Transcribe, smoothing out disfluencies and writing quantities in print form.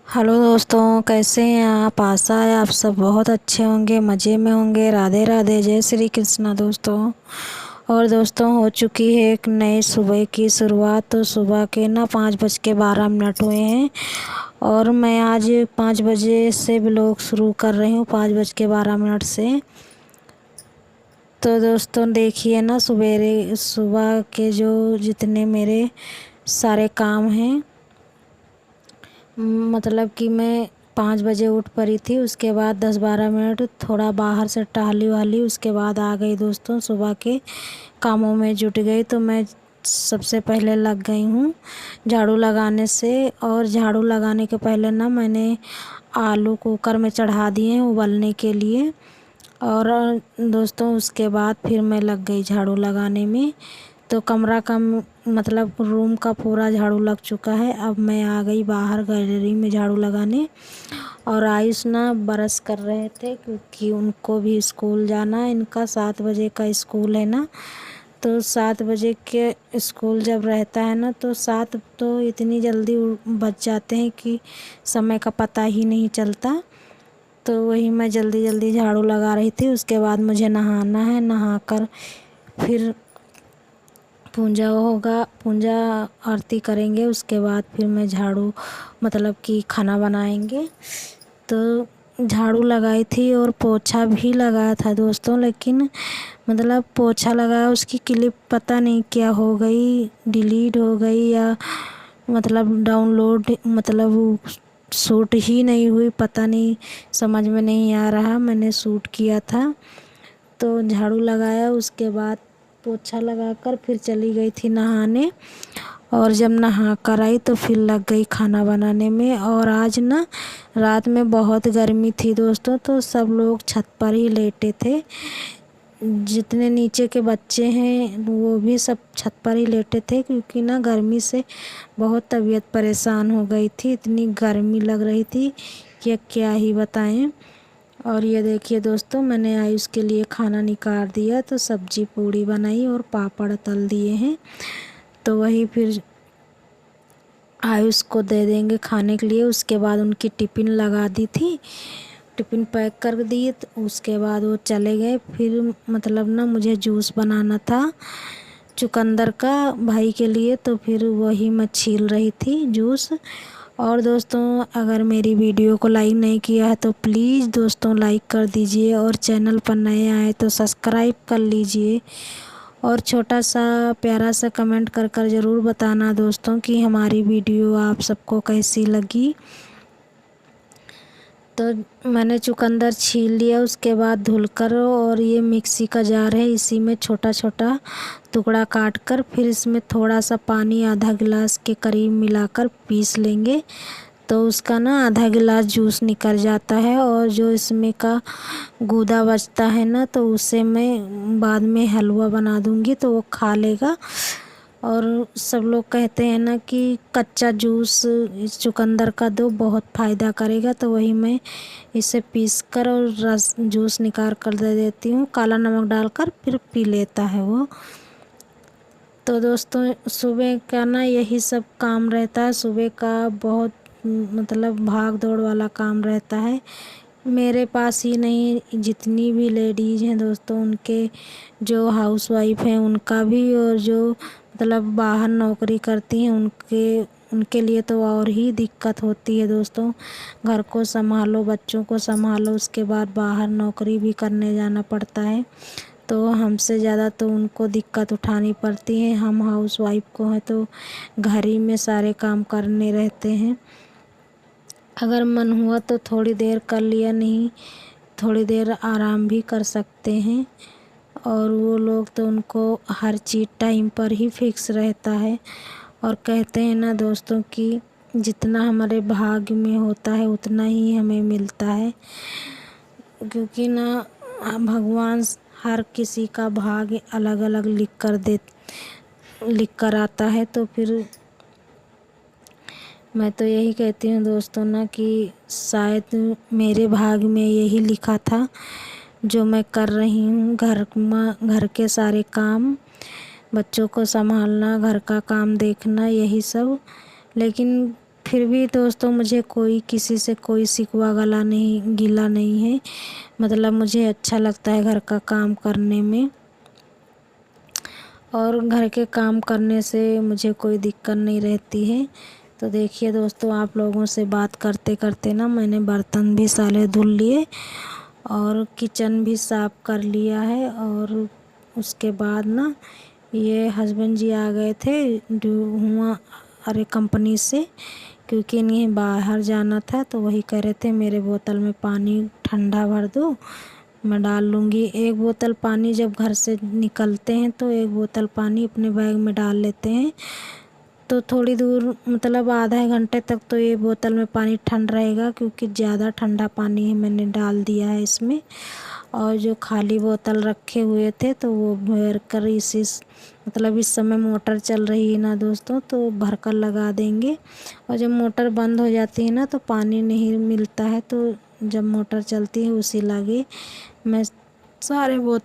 Hello दोस्तों, कैसे हैं आप। आशा है आप सब बहुत अच्छे होंगे, मज़े में होंगे। राधे राधे, जय श्री कृष्णा दोस्तों। और दोस्तों, हो चुकी है एक नई सुबह की शुरुआत। तो सुबह के ना 5:12 हुए हैं और मैं आज 5 बजे से ब्लॉग शुरू कर रही हूँ, 5:12 से। तो दोस्तों देखिए ना, सवेरे सुबह के जो जितने मेरे सारे काम हैं, मतलब कि मैं 5 बजे उठ पड़ी थी। उसके बाद 10-12 मिनट थोड़ा बाहर से टहली वाली, उसके बाद आ गई दोस्तों, सुबह के कामों में जुट गई। तो मैं सबसे पहले लग गई हूँ झाड़ू लगाने से। और झाड़ू लगाने के पहले ना मैंने आलू कुकर में चढ़ा दिए हैं उबलने के लिए। और दोस्तों उसके बाद फिर मैं लग गई झाड़ू लगाने में। तो कमरा का मतलब रूम का पूरा झाड़ू लग चुका है। अब मैं आ गई बाहर गैलरी में झाड़ू लगाने। और आयुष ना ब्रश कर रहे थे क्योंकि उनको भी स्कूल जाना है। इनका 7 बजे का स्कूल है ना। तो 7 बजे के स्कूल जब रहता है ना, तो 7 तो इतनी जल्दी बच जाते हैं कि समय का पता ही नहीं चलता। तो वही मैं जल्दी जल्दी झाड़ू लगा रही थी। उसके बाद मुझे नहाना है, नहाकर फिर पूजा होगा, पूजा आरती करेंगे। उसके बाद फिर मैं झाड़ू मतलब कि खाना बनाएंगे। तो झाड़ू लगाई थी और पोछा भी लगाया था दोस्तों, लेकिन मतलब पोछा लगाया, उसकी क्लिप पता नहीं क्या हो गई, डिलीट हो गई या मतलब डाउनलोड मतलब शूट ही नहीं हुई, पता नहीं, समझ में नहीं आ रहा। मैंने शूट किया था। तो झाड़ू लगाया, उसके बाद पोछा लगाकर फिर चली गई थी नहाने। और जब नहा कर आई तो फिर लग गई खाना बनाने में। और आज ना रात में बहुत गर्मी थी दोस्तों, तो सब लोग छत पर ही लेटे थे। जितने नीचे के बच्चे हैं वो भी सब छत पर ही लेटे थे, क्योंकि ना गर्मी से बहुत तबीयत परेशान हो गई थी। इतनी गर्मी लग रही थी कि क्या ही बताएं। और ये देखिए दोस्तों, मैंने आयुष के लिए खाना निकाल दिया। तो सब्जी पूड़ी बनाई और पापड़ तल दिए हैं। तो वही फिर आयुष को दे देंगे खाने के लिए। उसके बाद उनकी टिफ़िन लगा दी थी, टिफ़िन पैक कर दिए। तो उसके बाद वो चले गए। फिर मतलब ना मुझे जूस बनाना था चुकंदर का भाई के लिए, तो फिर वही मैं छील रही थी जूस। और दोस्तों, अगर मेरी वीडियो को लाइक नहीं किया है तो प्लीज़ दोस्तों लाइक कर दीजिए, और चैनल पर नए आए तो सब्सक्राइब कर लीजिए। और छोटा सा प्यारा सा कमेंट कर कर ज़रूर बताना दोस्तों कि हमारी वीडियो आप सबको कैसी लगी। तो मैंने चुकंदर छील लिया, उसके बाद धुलकर, और ये मिक्सी का जार है, इसी में छोटा छोटा टुकड़ा काट कर फिर इसमें थोड़ा सा पानी आधा गिलास के करीब मिलाकर पीस लेंगे। तो उसका ना आधा गिलास जूस निकल जाता है। और जो इसमें का गूदा बचता है ना, तो उसे मैं बाद में हलवा बना दूंगी तो वो खा लेगा। और सब लोग कहते हैं ना कि कच्चा जूस इस चुकंदर का दो, बहुत फ़ायदा करेगा। तो वही मैं इसे पीस कर और रस जूस निकाल कर दे देती हूँ, काला नमक डालकर, फिर पी लेता है वो। तो दोस्तों सुबह का ना यही सब काम रहता है। सुबह का बहुत मतलब भाग दौड़ वाला काम रहता है। मेरे पास ही नहीं, जितनी भी लेडीज़ हैं दोस्तों, उनके जो हाउसवाइफ हैं उनका भी, और जो मतलब बाहर नौकरी करती हैं उनके लिए तो और ही दिक्कत होती है दोस्तों। घर को संभालो, बच्चों को संभालो, उसके बाद बाहर नौकरी भी करने जाना पड़ता है। तो हमसे ज़्यादा तो उनको दिक्कत उठानी पड़ती है। हम हाउसवाइफ को हैं तो घर ही में सारे काम करने रहते हैं। अगर मन हुआ तो थोड़ी देर कर लिया, नहीं थोड़ी देर आराम भी कर सकते हैं। और वो लोग तो उनको हर चीज़ टाइम पर ही फिक्स रहता है। और कहते हैं ना दोस्तों कि जितना हमारे भाग्य में होता है उतना ही हमें मिलता है, क्योंकि ना भगवान हर किसी का भाग्य अलग अलग लिख कर आता है। तो फिर मैं तो यही कहती हूँ दोस्तों ना कि शायद मेरे भाग्य में यही लिखा था जो मैं कर रही हूँ। घर के सारे काम, बच्चों को संभालना, घर का काम देखना, यही सब। लेकिन फिर भी दोस्तों मुझे कोई किसी से कोई शिकवा गला नहीं गिला नहीं है। मतलब मुझे अच्छा लगता है घर का काम करने में, और घर के काम करने से मुझे कोई दिक्कत नहीं रहती है। तो देखिए दोस्तों, आप लोगों से बात करते करते ना मैंने बर्तन भी सारे धुल लिए और किचन भी साफ़ कर लिया है। और उसके बाद ना ये हस्बैंड जी आ गए थे हुआ अरे कंपनी से, क्योंकि इन्हें बाहर जाना था। तो वही कह रहे थे मेरे बोतल में पानी ठंडा भर दो, मैं डाल लूँगी। एक बोतल पानी जब घर से निकलते हैं तो एक बोतल पानी अपने बैग में डाल लेते हैं, तो थोड़ी दूर मतलब आधा घंटे तक तो ये बोतल में पानी ठंड रहेगा, क्योंकि ज़्यादा ठंडा पानी है मैंने डाल दिया है इसमें। और जो खाली बोतल रखे हुए थे तो वो भर कर मतलब इस समय मोटर चल रही है ना दोस्तों, तो भर कर लगा देंगे। और जब मोटर बंद हो जाती है ना तो पानी नहीं मिलता है, तो जब मोटर चलती है उसी लगे मैं सारे बोतल